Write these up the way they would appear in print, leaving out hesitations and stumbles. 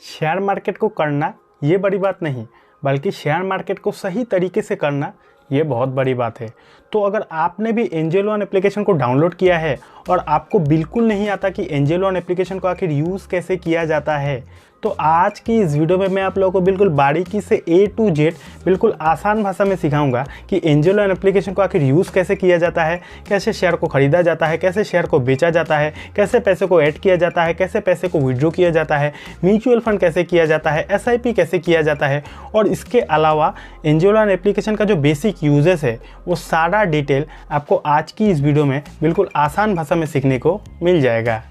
Share market को करना ये बड़ी बात नहीं, बल्कि शेयर मार्केट को सही तरीके से करना ये बहुत बड़ी बात है। तो अगर आपने भी एंजल वन एप्लीकेशन को डाउनलोड किया है और आपको बिल्कुल नहीं आता कि एंजल वन एप्लीकेशन को आखिर यूज़ कैसे किया जाता है, तो आज की इस वीडियो में मैं आप लोगों को बिल्कुल बारीकी से A to Z बिल्कुल आसान भाषा में सिखाऊंगा कि एंजल वन एप्लीकेशन को आखिर यूज़ कैसे किया जाता है, कैसे शेयर को ख़रीदा जाता है, कैसे शेयर को बेचा जाता है, कैसे पैसे को ऐड किया जाता है, कैसे पैसे को विड्रॉ किया जाता है, म्यूचुअल फंड कैसे किया जाता है, SIP कैसे किया जाता है, और इसके अलावा एंजल वन एप्लीकेशन का जो बेसिक यूजेस है वो सारा डिटेल आपको आज की इस वीडियो में बिल्कुल आसान भाषा में सीखने को मिल जाएगा।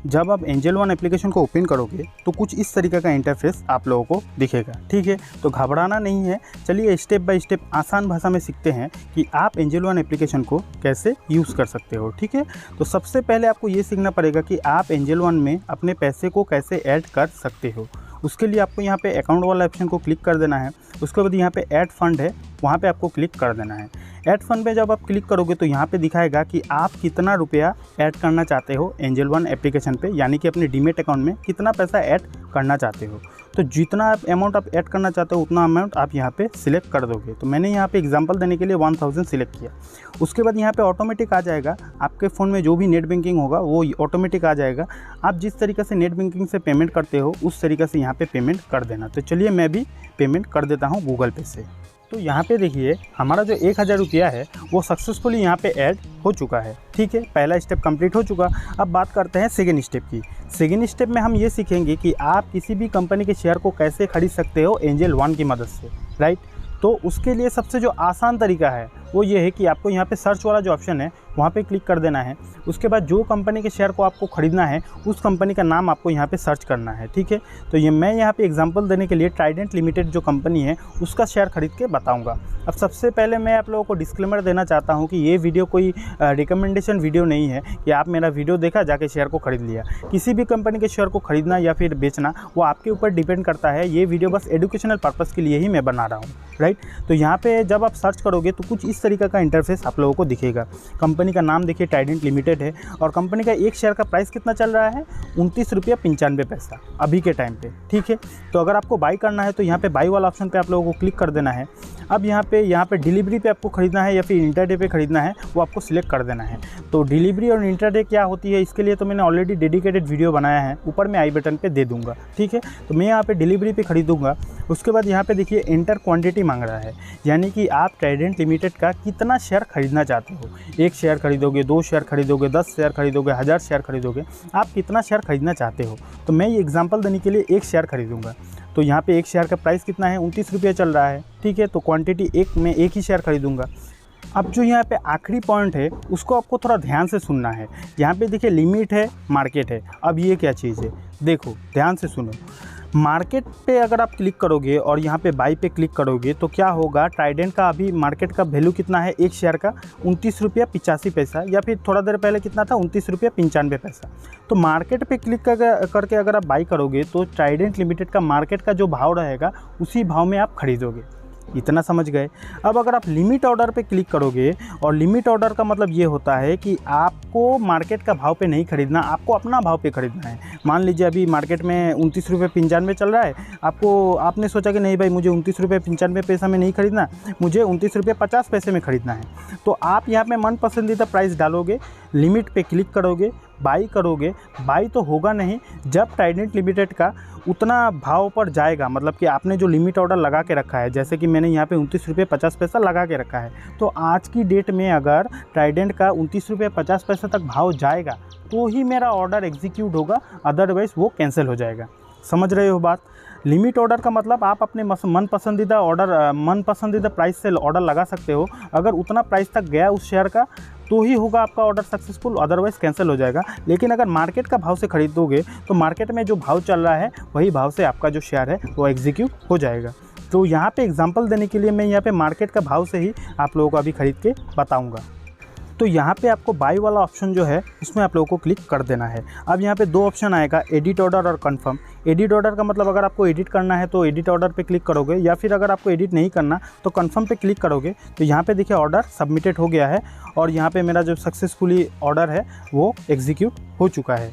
जब आप एंजल वन एप्लीकेशन को ओपन करोगे तो कुछ इस तरीके का इंटरफेस आप लोगों को दिखेगा, ठीक है। तो घबराना नहीं है, चलिए स्टेप बाय स्टेप आसान भाषा में सीखते हैं कि आप एंजल वन एप्लीकेशन को कैसे यूज़ कर सकते हो, ठीक है। तो सबसे पहले आपको ये सीखना पड़ेगा कि आप एंजल वन में अपने पैसे को कैसे ऐड कर सकते हो। उसके लिए आपको यहाँ पे अकाउंट वाला ऑप्शन को क्लिक कर देना है। उसके बाद यहाँ पे ऐड फंड है, वहाँ पे आपको क्लिक कर देना है। ऐड फंड पे जब आप क्लिक करोगे तो यहाँ पे दिखाएगा कि आप कितना रुपया ऐड करना चाहते हो एंजल वन एप्लीकेशन पे, यानी कि अपने डीमेट अकाउंट में कितना पैसा ऐड करना चाहते हो। तो जितना आप अमाउंट आप ऐड करना चाहते हो उतना अमाउंट आप यहाँ पे सिलेक्ट कर दोगे। तो मैंने यहाँ पे एग्जांपल देने के लिए 1000 सिलेक्ट किया। उसके बाद यहाँ पे ऑटोमेटिक आ जाएगा, आपके फ़ोन में जो भी नेट बैंकिंग होगा वो ऑटोमेटिक आ जाएगा। आप जिस तरीके से नेट बैंकिंग से पेमेंट करते हो उस तरीके से यहाँ पे पेमेंट कर देना। तो चलिए मैं भी पेमेंट कर देता हूँ गूगल पे से। तो यहाँ पे देखिए हमारा जो 1000 रुपया है वो सक्सेसफुली यहाँ पे ऐड हो चुका है, ठीक है। पहला स्टेप कंप्लीट हो चुका। अब बात करते हैं सेकेंड स्टेप की। सेकेंड स्टेप में हम ये सीखेंगे कि आप किसी भी कंपनी के शेयर को कैसे खरीद सकते हो एंजल वन की मदद से, राइट। तो उसके लिए सबसे जो आसान तरीका है वो ये है कि आपको यहाँ पे सर्च वाला जो ऑप्शन है वहाँ पे क्लिक कर देना है। उसके बाद जो कंपनी के शेयर को आपको ख़रीदना है उस कंपनी का नाम आपको यहाँ पे सर्च करना है, ठीक है। तो ये मैं यहाँ पे एग्जांपल देने के लिए ट्राइडेंट लिमिटेड जो कंपनी है उसका शेयर खरीद के बताऊँगा। अब सबसे पहले मैं आप लोगों को डिस्क्लेमर देना चाहता हूँ कि ये वीडियो कोई रिकमेंडेशन वीडियो नहीं है कि आप मेरा वीडियो देखा जाके शेयर को ख़रीद लिया। किसी भी कंपनी के शेयर को ख़रीदना या फिर बेचना वो आपके ऊपर डिपेंड करता है। ये वीडियो बस एजुकेशनल पर्पज़ के लिए ही मैं बना रहा हूँ, राइट। तो यहाँ पे जब आप सर्च करोगे तो कुछ इस तरीके का इंटरफेस आप लोगों को दिखेगा। कंपनी का नाम देखिए ट्राइडेंट लिमिटेड है और कंपनी का एक शेयर का प्राइस कितना चल रहा है 29.95 अभी के टाइम पे, ठीक है। तो अगर आपको बाई करना है तो यहाँ पे बाई वाला ऑप्शन पे आप लोगों को क्लिक कर देना है। अब यहाँ पे डिलीवरी पे आपको ख़रीदना है या फिर इंटरडे पे ख़रीदना है वो आपको सिलेक्ट कर देना है। तो डिलीवरी और इंटरडे क्या होती है इसके लिए तो मैंने ऑलरेडी डेडिकेटेड वीडियो बनाया है, ऊपर मैं आई बटन पे दे दूँगा, ठीक है। तो मैं यहाँ पे डिलीवरी पे ख़रीदूँगा। उसके बाद यहाँ पे देखिए एंटर क्वांटिटी मांग रहा है, यानी कि आप ट्राइडेंट लिमिटेड का कितना शेयर खरीदना चाहते हो। 1 शेयर खरीदोगे, 2 शेयर खरीदोगे, 10 शेयर खरीदोगे, 1000 शेयर खरीदोगे, आप कितना शेयर खरीदना चाहते हो। तो मैं ये एग्जांपल देने के लिए 1 शेयर खरीदूँगा। तो यहाँ पे 1 शेयर का प्राइस कितना है 29 रुपये चल रहा है, ठीक है। तो क्वांटिटी 1 में 1 ही शेयर खरीदूँगा। अब जो यहाँ पे आखिरी पॉइंट है उसको आपको थोड़ा ध्यान से सुनना है। यहाँ पे देखिए लिमिट है, मार्केट है। अब ये क्या चीज़ है देखो, ध्यान से सुनो। मार्केट पे अगर आप क्लिक करोगे और यहाँ पे बाई पे क्लिक करोगे तो क्या होगा, ट्राइडेंट का अभी मार्केट का वैल्यू कितना है 1 शेयर का 29.85 या फिर थोड़ा देर पहले कितना था 29.95। तो मार्केट पे क्लिक करके अगर आप बाई करोगे तो ट्राइडेंट लिमिटेड का मार्केट का जो भाव रहेगा उसी भाव में आप खरीदोगे। इतना समझ गए। अब अगर आप लिमिट ऑर्डर पे क्लिक करोगे, और लिमिट ऑर्डर का मतलब ये होता है कि आपको मार्केट का भाव पे नहीं खरीदना, आपको अपना भाव पे खरीदना है। मान लीजिए अभी मार्केट में 29.95 चल रहा है, आपने सोचा कि नहीं भाई मुझे 29.95 में नहीं खरीदना, मुझे 29.50 में खरीदना है। तो आप यहाँ पे मन पसंदीदा प्राइस डालोगे, लिमिट पे क्लिक करोगे, बाई करोगे। बाई तो होगा नहीं जब ट्राइडेंट लिमिटेड का उतना भाव पर जाएगा, मतलब कि आपने जो लिमिट ऑर्डर लगा के रखा है, जैसे कि मैंने यहाँ पे 29.50 लगा के रखा है। तो आज की डेट में अगर ट्राइडेंट का 29.50 तक भाव जाएगा तो ही मेरा ऑर्डर एग्जीक्यूट होगा, अदरवाइज़ वो कैंसिल हो जाएगा। समझ रहे हो बात। लिमिट ऑर्डर का मतलब आप अपने मन पसंदीदा प्राइस से ऑर्डर लगा सकते हो। अगर उतना प्राइस तक गया उस शेयर का तो ही होगा आपका ऑर्डर सक्सेसफुल, अदरवाइज़ कैंसिल हो जाएगा। लेकिन अगर मार्केट का भाव से खरीदोगे तो मार्केट में जो भाव चल रहा है वही भाव से आपका जो शेयर है वो एग्जीक्यूट हो जाएगा। तो यहाँ पे एग्जांपल देने के लिए मैं यहाँ पे मार्केट का भाव से ही आप लोगों को अभी खरीद के बताऊँगा। तो यहाँ पे आपको बाई वाला ऑप्शन जो है उसमें आप लोगों को क्लिक कर देना है। अब यहाँ पे 2 ऑप्शन आएगा, एडिट ऑर्डर और कंफर्म। एडिट ऑर्डर का मतलब अगर आपको एडिट करना है तो एडिट ऑर्डर पे क्लिक करोगे, या फिर अगर आपको एडिट नहीं करना तो कंफर्म पे क्लिक करोगे। तो यहाँ पे देखिए ऑर्डर सबमिटेड हो गया है और यहाँ पे मेरा जो सक्सेसफुली ऑर्डर है वो एग्जीक्यूट हो चुका है।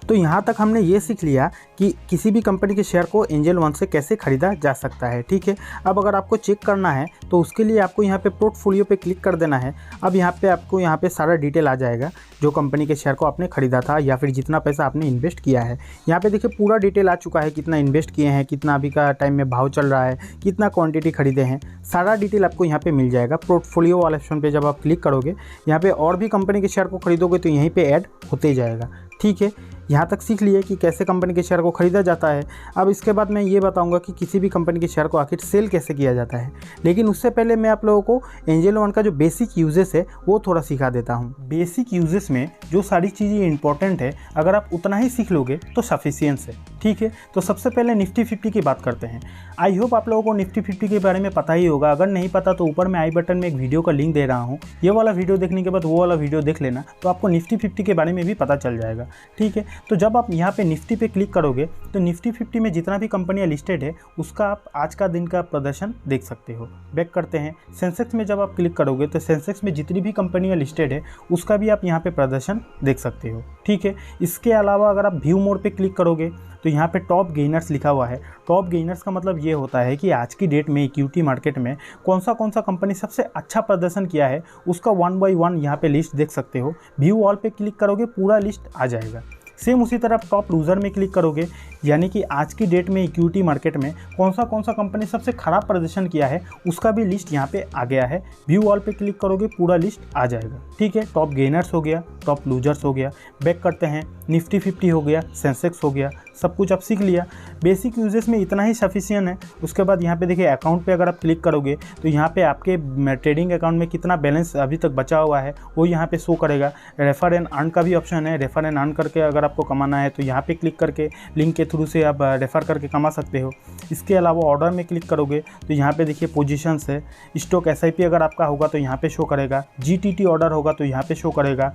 तो यहाँ तक हमने ये सीख लिया कि किसी भी कंपनी के शेयर को एंजल वन से कैसे खरीदा जा सकता है। ठीक है, अब अगर आपको चेक करना है तो उसके लिए आपको यहाँ पे पोर्टफोलियो पे क्लिक कर देना है। अब यहाँ पे आपको यहाँ पे सारा डिटेल आ जाएगा जो कंपनी के शेयर को आपने खरीदा था या फिर जितना पैसा आपने इन्वेस्ट किया है। यहाँ पे देखिए पूरा डिटेल आ चुका है, कितना इन्वेस्ट किए हैं, कितना अभी का टाइम में भाव चल रहा है, कितना क्वांटिटी खरीदे हैं, सारा डिटेल आपको यहाँ पे मिल जाएगा। पोर्टफोलियो वाले ऑप्शन पे जब आप क्लिक करोगे यहाँ पे और भी कंपनी के शेयर को खरीदोगे तो यहीं पे ऐड होते जाएगा। ठीक है, यहाँ तक सीख लिए कि कैसे कंपनी के शेयर को ख़रीदा जाता है। अब इसके बाद मैं ये बताऊंगा कि किसी भी कंपनी के शेयर को आखिर सेल कैसे किया जाता है। लेकिन उससे पहले मैं आप लोगों को एंजल वन का जो बेसिक यूजेस है वो थोड़ा सिखा देता हूँ। बेसिक यूजेस में जो सारी चीज़ें इंपॉर्टेंट है अगर आप उतना ही सीख लोगे तो सफिशियंस है। ठीक है, तो सबसे पहले निफ्टी 50 की बात करते हैं। आई होप आप लोगों को निफ्टी 50 के बारे में पता ही होगा। अगर नहीं पता तो ऊपर मैं आई बटन में एक वीडियो का लिंक दे रहा हूँ, ये वाला वीडियो देखने के बाद वो वाला वीडियो देख लेना, तो आपको निफ्टी 50 के बारे में भी पता चल जाएगा। ठीक है, तो जब आप यहाँ पे निफ्टी पे क्लिक करोगे तो निफ्टी 50 में जितना भी कंपनियां लिस्टेड है उसका आप आज का दिन का प्रदर्शन देख सकते हो। बैक करते हैं, सेंसेक्स में जब आप क्लिक करोगे तो सेंसेक्स में जितनी भी कंपनियां लिस्टेड है उसका भी आप यहाँ पे प्रदर्शन देख सकते हो। ठीक है, इसके अलावा अगर आप व्यू मोड पे क्लिक करोगे तो यहाँ पे टॉप गेनर्स लिखा हुआ है। टॉप गेनर्स का मतलब ये होता है कि आज की डेट में इक्विटी मार्केट में कौन सा कंपनी सबसे अच्छा प्रदर्शन किया है उसका 1 बाय 1 यहाँ पे लिस्ट देख सकते हो। व्यू ऑल पे क्लिक करोगे पूरा लिस्ट आ जाएगा। सेम उसी तरह टॉप लूज़र में क्लिक करोगे यानी कि आज की डेट में इक्विटी मार्केट में कौन सा कंपनी सबसे खराब प्रदर्शन किया है उसका भी लिस्ट यहाँ पे आ गया है। व्यू ऑल पे क्लिक करोगे पूरा लिस्ट आ जाएगा। ठीक है, टॉप गेनर्स हो गया, टॉप लूजर्स हो गया। बैक करते हैं, निफ्टी 50 हो गया, सेंसेक्स हो गया, सब कुछ आप सीख लिया। बेसिक यूजेस में इतना ही सफिशिएंट है। उसके बाद यहाँ पे देखिए अकाउंट पे अगर आप क्लिक करोगे तो यहाँ पे आपके ट्रेडिंग अकाउंट में कितना बैलेंस अभी तक बचा हुआ है वो यहाँ पे शो करेगा। रेफर एंड अर्न का भी ऑप्शन है। रेफर एंड अर्न करके अगर आपको कमाना है तो यहाँ पे क्लिक करके लिंक के थ्रू से आप रेफ़र करके कमा सकते हो। इसके अलावा ऑर्डर में क्लिक करोगे तो यहाँ पे देखिए पोजीशंस है। स्टॉक SIP अगर आपका होगा तो यहाँ पे शो करेगा। GTT ऑर्डर होगा तो यहाँ पे शो करेगा।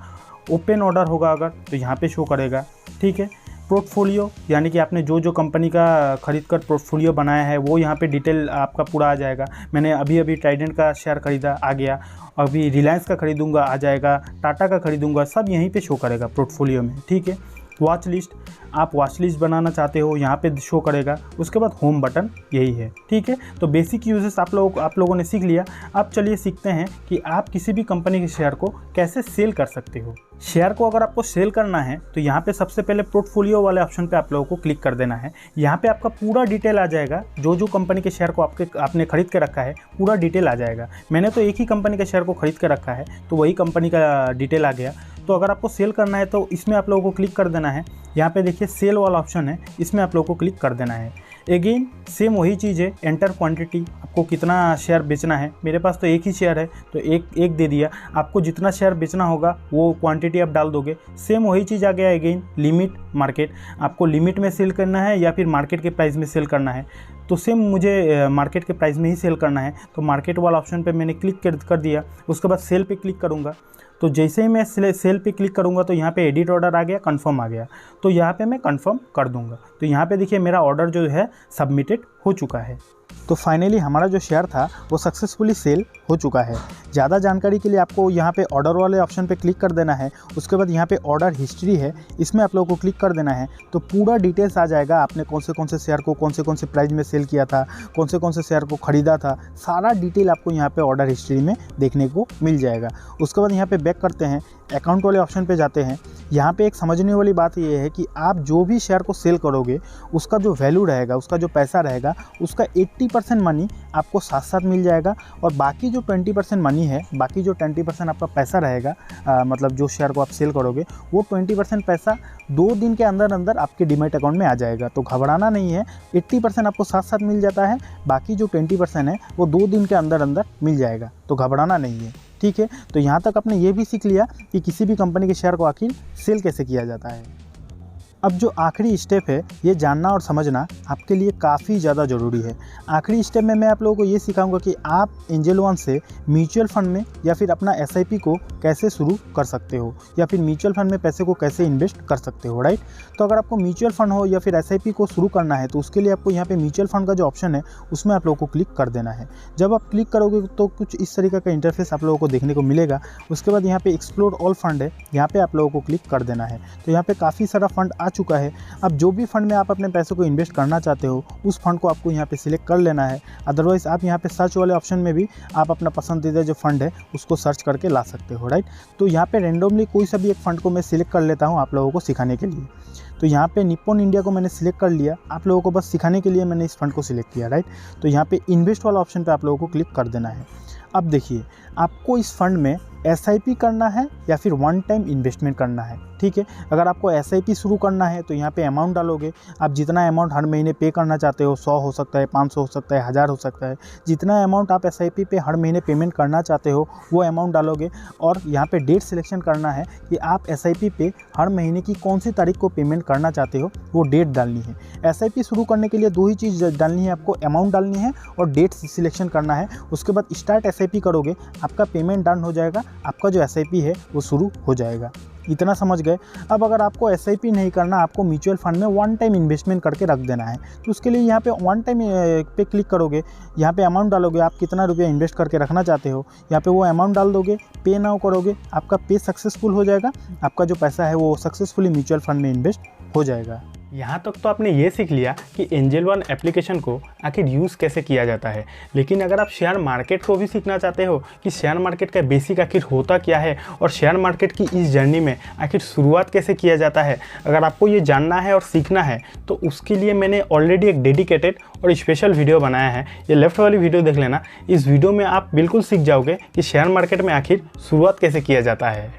ओपन ऑर्डर होगा अगर तो यहाँ पे शो करेगा। ठीक है, पोर्टफोलियो यानी कि आपने जो कंपनी का खरीद कर पोर्टफोलियो बनाया है वो यहाँ पे डिटेल आपका पूरा आ जाएगा। मैंने अभी ट्राइडेंट का शेयर खरीदा, आ गया। अभी रिलायंस का खरीदूंगा, आ जाएगा। टाटा का खरीदूंगा, सब यहीं पे शो करेगा पोर्टफोलियो में। ठीक है, वॉच लिस्ट, आप वॉच लिस्ट बनाना चाहते हो यहाँ पे शो करेगा। उसके बाद होम बटन यही है। ठीक है, तो बेसिक यूजेस आप लोगों ने सीख लिया। अब चलिए सीखते हैं कि आप किसी भी कंपनी के शेयर को कैसे सेल कर सकते हो। शेयर को अगर आपको सेल करना है तो यहाँ पे सबसे पहले पोर्टफोलियो वाले ऑप्शन पे आप लोगों को क्लिक कर देना है। यहाँ पे आपका पूरा डिटेल आ जाएगा। जो कंपनी के शेयर को आपने खरीद के रखा है पूरा डिटेल आ जाएगा। मैंने तो एक ही कंपनी के शेयर को खरीद के रखा है तो वही कंपनी का डिटेल आ गया। तो अगर आपको सेल करना है तो इसमें आप लोगों को क्लिक कर देना है। यहाँ पे देखिए सेल वाला ऑप्शन है, इसमें आप लोगों को क्लिक कर देना है। अगेन सेम वही चीज़ है, एंटर क्वांटिटी, आपको कितना शेयर बेचना है। मेरे पास तो एक ही शेयर है तो एक दे दिया। आपको जितना शेयर बेचना होगा वो क्वांटिटी आप डाल दोगे। सेम वही चीज़ आ गया। अगेन लिमिट मार्केट, आपको लिमिट में सेल करना है या फिर मार्केट के प्राइस में सेल करना है। तो सेम मुझे मार्केट के प्राइस में ही सेल करना है तो मार्केट वाला ऑप्शन पे मैंने क्लिक कर दिया। उसके बाद सेल पे क्लिक करूँगा तो जैसे ही मैं सेल पे क्लिक करूँगा तो यहाँ पे एडिट ऑर्डर आ गया, कंफर्म आ गया। तो यहाँ पे मैं कंफर्म कर दूँगा। तो यहाँ पे देखिए मेरा ऑर्डर जो है सबमिटेड हो चुका है। तो फाइनली हमारा जो शेयर था वो सक्सेसफुली सेल हो चुका है। ज़्यादा जानकारी के लिए आपको यहाँ पे ऑर्डर वाले ऑप्शन पे क्लिक कर देना है। उसके बाद यहाँ पे ऑर्डर हिस्ट्री है, इसमें आप लोगों को क्लिक कर देना है। तो पूरा डिटेल्स आ जाएगा, आपने कौन से शेयर को कौन से प्राइस में सेल किया था, कौन से शेयर को ख़रीदा था, सारा डिटेल आपको यहाँ पे ऑर्डर हिस्ट्री में देखने को मिल जाएगा। उसके बाद यहाँ पे बैक करते हैं, अकाउंट वाले ऑप्शन पे जाते हैं। यहाँ पे एक समझने वाली बात ये है कि आप जो भी शेयर को सेल करोगे उसका जो वैल्यू रहेगा, उसका जो पैसा रहेगा, उसका 80% मनी आपको साथ साथ मिल जाएगा। और बाकी जो 20% मनी है, बाकी जो 20% आपका पैसा रहेगा, मतलब जो शेयर को आप सेल करोगे वो 20% पैसा 2 दिन के अंदर आपके डीमैट अकाउंट में आ जाएगा। तो घबराना नहीं है, 80% आपको साथ साथ मिल जाता है, बाकी जो 20% है वो 2 दिन के अंदर मिल जाएगा। तो घबराना नहीं है। ठीक है, तो यहाँ तक आपने ये भी सीख लिया कि किसी भी कंपनी के शेयर को आखिर सेल कैसे किया जाता है। अब जो आखिरी स्टेप है ये जानना और समझना आपके लिए काफ़ी ज़्यादा ज़रूरी है। आखिरी स्टेप में मैं आप लोगों को ये सिखाऊंगा कि आप एंजल वन से म्यूचुअल फंड में या फिर अपना SIP को कैसे शुरू कर सकते हो या फिर म्यूचुअल फंड में पैसे को कैसे इन्वेस्ट कर सकते हो, राइट। तो अगर आपको म्यूचुअल फंड हो या फिर SIP को शुरू करना है तो उसके लिए आपको यहाँ पर म्यूचुअल फंड का जो ऑप्शन है उसमें आप लोगों को क्लिक कर देना है। जब आप क्लिक करोगे तो कुछ इस तरीके का इंटरफेस आप लोगों को देखने को मिलेगा। उसके बाद यहाँ पे एक्सप्लोर ऑल फंड है, यहाँ पे आप लोगों को क्लिक कर देना है। तो यहाँ पे काफ़ी सारा फंड आ चुका है। अब जो भी फंड में आप अपने पैसे को इन्वेस्ट करना चाहते हो उस फंड को आपको यहाँ पे सिलेक्ट कर लेना है। अदरवाइज़ आप यहाँ पे सर्च वाले ऑप्शन में भी आप अपना पसंदीदा जो फंड है उसको सर्च करके ला सकते हो, राइट। तो यहाँ पे रेंडमली कोई सा भी एक फ़ंड को मैं सिलेक्ट कर लेता हूँ आप लोगों को सिखाने के लिए। तो यहाँ पे निप्पॉन इंडिया को मैंने सिलेक्ट कर लिया, आप लोगों को बस सिखाने के लिए मैंने इस फंड को सिलेक्ट किया, राइट। तो यहाँ पे इन्वेस्ट वाला ऑप्शन पे आप लोगों को क्लिक कर देना है। अब देखिए आपको इस फंड में SIP करना है या फिर वन टाइम इन्वेस्टमेंट करना है, ठीक है। अगर आपको SIP शुरू करना है तो यहाँ पे अमाउंट डालोगे, आप जितना अमाउंट हर महीने पे करना चाहते हो, 100 हो सकता है, 500 हो सकता है, 1000 हो सकता है, जितना अमाउंट आप SIP पे हर महीने पेमेंट करना चाहते हो वो अमाउंट डालोगे। और यहाँ पे डेट सिलेक्शन करना है कि आप SIP पे हर महीने की कौन सी तारीख को पेमेंट करना चाहते हो, वो डेट डालनी है। SIP शुरू करने के लिए 2 ही चीज़ डालनी है, आपको अमाउंट डालनी है और डेट सिलेक्शन करना है। उसके बाद स्टार्ट SIP करोगे, आपका पेमेंट डन हो जाएगा, आपका जो SIP है वो शुरू हो जाएगा। इतना समझ गए। अब अगर आपको SIP नहीं करना, आपको म्यूचुअल फंड में वन टाइम इन्वेस्टमेंट करके रख देना है, तो उसके लिए यहाँ पे वन टाइम पे क्लिक करोगे, यहाँ पे अमाउंट डालोगे, आप कितना रुपया इन्वेस्ट करके रखना चाहते हो, यहाँ पे वो अमाउंट डाल दोगे, पे नाउ करोगे, आपका पे सक्सेसफुल हो जाएगा, आपका जो पैसा है वो सक्सेसफुली म्यूचुअल फंड में इन्वेस्ट हो जाएगा। यहाँ तक तो आपने ये सीख लिया कि एंजल वन एप्लीकेशन को आखिर यूज़ कैसे किया जाता है। लेकिन अगर आप शेयर मार्केट को भी सीखना चाहते हो कि शेयर मार्केट का बेसिक आखिर होता क्या है और शेयर मार्केट की इस जर्नी में आखिर शुरुआत कैसे किया जाता है, अगर आपको ये जानना है और सीखना है तो उसके लिए मैंने ऑलरेडी एक डेडिकेटेड और स्पेशल वीडियो बनाया है। ये लेफ्ट वाली वीडियो देख लेना। इस वीडियो में आप बिल्कुल सीख जाओगे कि शेयर मार्केट में आखिर शुरुआत कैसे किया जाता है।